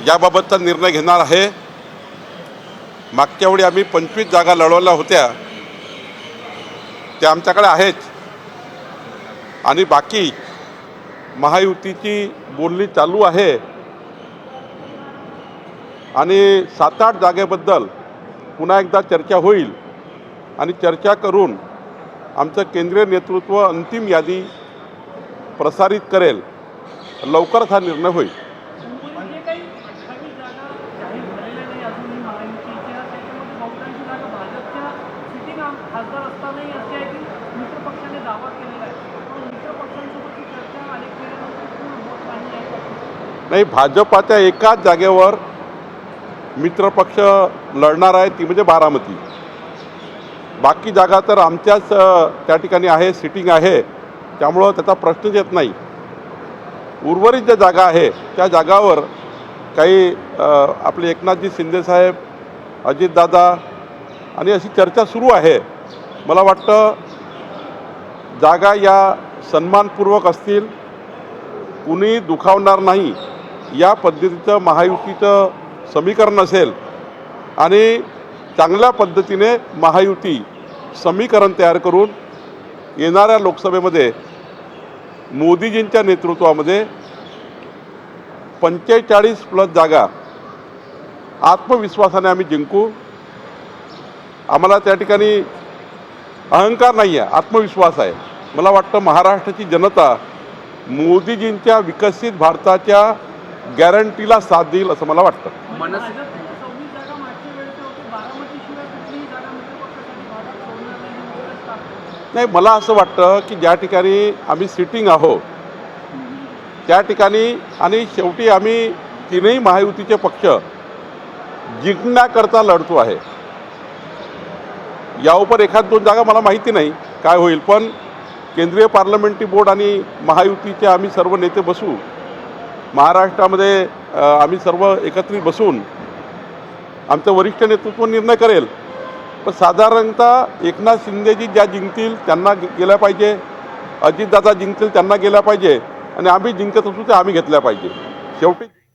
याबाबतचा निर्णय घेणार आहे। मागच्या वेळी आम्ही 25 जागा लढवल्या होत्या, त्या आमच्याकडे आहेत आणि बाकी महायुतीची बोलणी चालू आहे आणि 7-8 जागेबद्दल पुन्हा एकदा चर्चा होईल आणि चर्चा करून आमचं केंद्रीय नेतृत्व अंतिम यादी प्रसारित करेल। लवकरच हा निर्णय होईल। नाही, भाजपाच्या एकाच जागेवर मित्रपक्ष लढणार आहे, ती म्हणजे बारामती। बाकी जागा तर आमच्याच त्या ठिकाणी आहे, सिटिंग आहे, त्यामुळं त्याचा प्रश्नच येत नाही। उर्वरित ज्या जागा आहे त्या जागावर काही आपले एकनाथजी शिंदे साहेब, अजितदादा आणि अशी चर्चा सुरू आहे। मला वाटतं जागा या सन्मानपूर्वक असतील, कुणी दुखावणार नाही या पद्धतीचं महायुतीचं समीकरण असेल आणि चांगल्या पद्धतीने महायुती समीकरण तयार करून येणाऱ्या लोकसभेमध्ये मोदीजींच्या नेतृत्वामध्ये 45+ जागा आत्मविश्वासाने आम्ही जिंकू। आम्हाला त्या ठिकाणी अहंकार नाही आहे, आत्मविश्वास आहे। मला वाटतं महाराष्ट्राची जनता मोदीजींच्या विकसित भारताच्या गॅरंटीला साथ देईल असं मला वाटतं। नाही, मला असं वाटतं की ज्या ठिकाणी आम्ही सिटिंग आहोत त्या ठिकाणी आणि शेवटी आम्ही तीनही महायुतीचे पक्ष जिंकण्याकरता लढतो आहे। यावर 1-2 जागा मला माहिती नाही काय होईल, पण केंद्रीय पार्लमेंटरी बोर्ड आणि महायुतीचे आम्ही सर्व नेते बसू, महाराष्ट्रामध्ये आम्ही सर्व एकत्रित बसून आमचं वरिष्ठ नेतृत्व निर्णय करेल। पण साधारणतः एकनाथ शिंदेजी ज्या जिंकतील त्यांना गेल्या पाहिजे, अजितदादा जिंकतील त्यांना गेल्या पाहिजे आणि आम्ही जिंकत असू ते आम्ही घेतल्या पाहिजे। शेवटी